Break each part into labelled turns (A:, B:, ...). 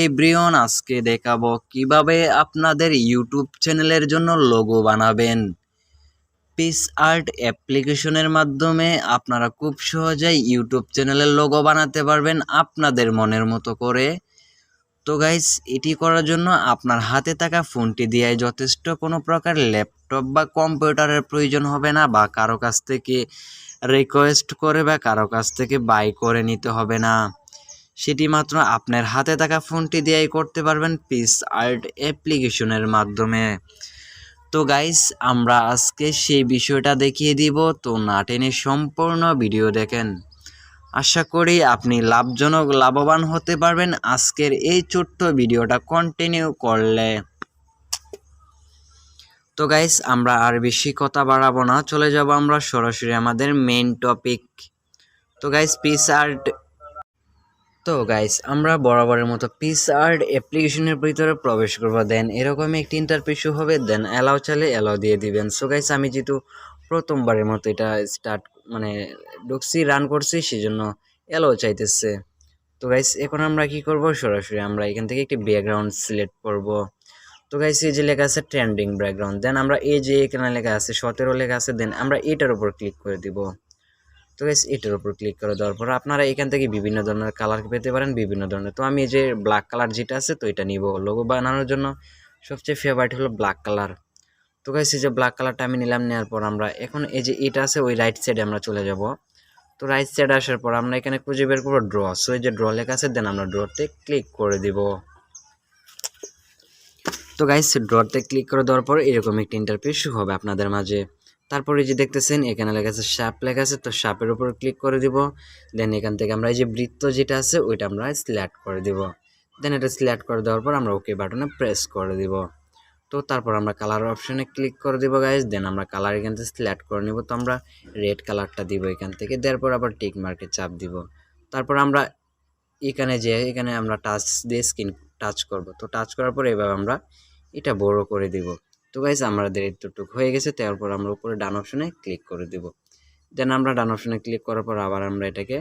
A: Everyone, আজকে দেখাবো কিভাবে আপনাদের ইউটিউব চ্যানেলের জন্য লোগো বানাবেন। পিস আর্ট অ্যাপ্লিকেশনের মাধ্যমে আপনারা খুব সহজেই ইউটিউব চ্যানেলের লোগো বানাতে পারবেন আপনাদের মনের মতো করে। তো গাইস, এটি করার জন্য আপনার হাতে থাকা ফোনটি দিয়ে যথেষ্ট। কোনো প্রকার ল্যাপটপ বা কম্পিউটারের প্রয়োজন হবে না, বা কারো কাছ থেকে রিকোয়েস্ট করে বা কারো কাছ থেকে বাই করে নিতে হবে না। সেটি মাত্র আপনার হাতে থাকা ফোনটি দিয়েই করতে পারবেন পিস আর্ট অ্যাপ্লিকেশনের মাধ্যমে। তো গাইস, আমরা আজকে সেই বিষয়টা দেখিয়ে দিব, তো না টেনে সম্পূর্ণ ভিডিও দেখেন। আশা করি আপনি লাভবান হতে পারবেন আজকের এই ছোট্ট ভিডিওটা কন্টিনিউ করলে। তো গাইস, আমরা আর বেশি কথা বাড়াবো না, চলে যাব আমরা সরাসরি আমাদের মেইন টপিক। তো গাইস, আমরা বরাবরের মতো পিস আর্ট অ্যাপ্লিকেশনের ভিতরে প্রবেশ করব। দেন এরকমই একটি ইন্টারফেস হবে, দেন অ্যালাউ চাইলে অ্যালাউ দিয়ে দিবেন। সো গাইস, আমি যেহেতু প্রথমবারের মতো এটা ঢুকছি, রান করছি, সেজন্য অ্যালাউ চাইতেছে। তো গাইস, এখন আমরা কি করব, সরাসরি আমরা এখান থেকে একটি ব্যাকগ্রাউন্ড সিলেক্ট করব। তো গাইস, এই যে লেখা আছে ট্রেন্ডিং ব্যাকগ্রাউন্ড, দেন আমরা এই যে এখানে লেখা আছে 17 লেখা আছে, দেন আমরা এটার উপর ক্লিক করে দিব। তো গাইস, এটার উপর ক্লিক করে দেওয়ার পর আপনারা এখান থেকে বিভিন্ন ধরনের কালার পেতে পারেন, বিভিন্ন ধরনের। তো আমি এই যে ব্ল্যাক কালার যেটা আছে, তো এটা নিব। লোগো বানানোর জন্য সবচেয়ে ফেভারিট হলো ব্ল্যাক কালার। তো গাইস, এই যে ব্ল্যাক কালারটা আমি নিলাম, নেওয়ার পর আমরা এখন এই যে এটা আছে ওই রাইট সাইডে আমরা চলে যাব। তো রাইট সাইডে আসার পর আমরা এখানে খুঁজে বের করবো ড্র। সো এই যে ড্র লেখা আছে, দেন আমরা ড্রতে ক্লিক করে দিব। তো গাইস, ড্রতে ক্লিক করে দেওয়ার পর এরকম একটি ইন্টারফেস হবে আপনাদের মাঝে। তারপরে যে দেখতেছেন এখানে লেখা আছে শার্প লেখা আছে, তো শার্পের উপর ক্লিক করে দিব। দেন এখান থেকে আমরা এই যে বৃত্ত যেটা আছে ওইটা আমরা সিলেক্ট করে দিব। দেন এটা সিলেক্ট করে দেওয়ার পর আমরা ওকে বাটনে প্রেস করে দিব। তো তারপর আমরা কালার অপশনে ক্লিক করে দিব গাইস। দেন আমরা কালার এখান থেকে সিলেক্ট করে নিব। তো আমরা রেড কালারটা দিব এখান থেকে, দেওয়ার পর আবার টিক মার্কে চাপ দিব। তারপর আমরা এখানে আমরা টাচ দিয়ে স্ক্রিন টাচ করব। তো টাচ করার পর এভাবে আমরা এটা বড় করে দিব। তো গাইস, আমাদের এতটুকু হয়ে গেছে। তারপর আমরা উপরে ডান অপশনে ক্লিক করে দিব। দেন আমরা ডান অপশনে ক্লিক করার পর আবার আমরা এটাকে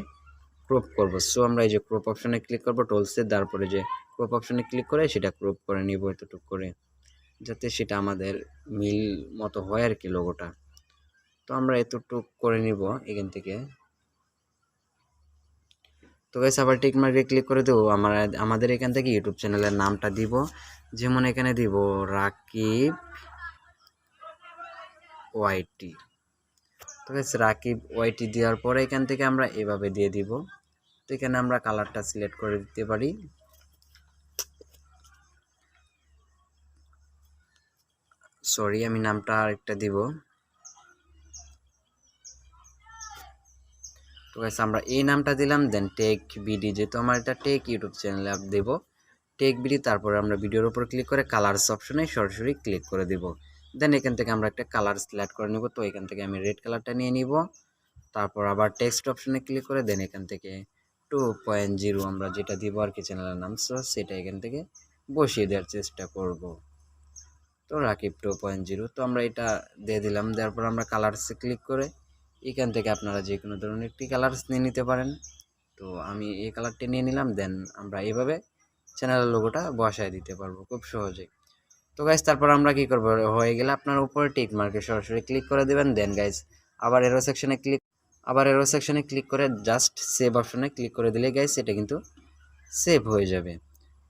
A: ক্রপ করব। সো আমরা এই যে ক্রপ অপশনে ক্লিক করব টুলসে, তারপরে যে ক্রপ অপশনে ক্লিক করে সেটা ক্রপ করে নিব এতটুকু করে, যাতে সেটা আমাদের মিল মতো হয় আর কি লোগোটা। তো আমরা এতটুকু করে নিব এখান থেকে। তো গাইস, আবার টিক মার্কে ক্লিক করে দেবো। আমাদের এখান থেকে ইউটিউব চ্যানেলের নামটা দিব, যেমন এখানে দিব রাকিব ওয়াইটি। তো গাইস, রাকিব ওয়াইটি দেওয়ার পরে এখান থেকে আমরা এভাবে দিয়ে দিব। তো এখানে আমরা কালারটা সিলেক্ট করে দিতে পারি। সরি, আমি নামটা আরেকটা দিব। তো গাইস, আমরা এই নামটা দিলাম। দেন টেক বিডি, যেহেতু আমার এটা টেক ইউটিউব চ্যানেলে দেব টেক বিডি। তারপরে আমরা ভিডিওর উপর ক্লিক করে কালার্স অপশনে সরাসরি ক্লিক করে দিব। দেন এখান থেকে আমরা একটা কালার সিলেক্ট করে নিব। তো এখান থেকে আমি রেড কালারটা নিয়ে নিব। তারপর আবার টেক্সট অপশনে ক্লিক করে দেন এখান থেকে 2.0 আমরা যেটা দিব আর কি চ্যানেলের নাম, সেটা এখান থেকে বসিয়ে দেওয়ার চেষ্টা করব। তো রাকিব 2.0, তো আমরা এটা দিয়ে দিলাম। দেওয়ার পর আমরা কালার্সে ক্লিক করে এখান থেকে আপনারা যে কোনো ধরনের একটি কালার্স নিয়ে নিতে পারেন। তো আমি এই কালারটি নিয়ে নিলাম। দেন আমরা এইভাবে চ্যানেলের লোগোটা বসায় দিতে পারবো খুব সহজেই। তো গাইস, তারপর আমরা কি করব, হয়ে গেলে আপনার উপরে টিক মার্কে সরাসরি ক্লিক করে দেবেন। দেন গাইস, আবার এরো সেকশনে ক্লিক করে জাস্ট সেভ অপশনে ক্লিক করে দিলে গাইস এটা কিন্তু সেভ হয়ে যাবে।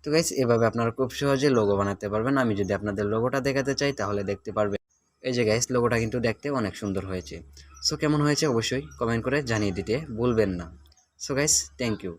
A: তো গাইস, এভাবে আপনারা খুব সহজে লোগো বানাতে পারবেন। আমি যদি আপনাদের লোগোটা দেখাতে চাই তাহলে দেখতে পারবেন। এই যে গাইস, লোগোটা কিন্তু দেখতে অনেক সুন্দর হয়েছে। সো কেমন হয়েছে অবশ্যই কমেন্ট করে জানিয়ে দিতে ভুলবেন না। So guys, thank you.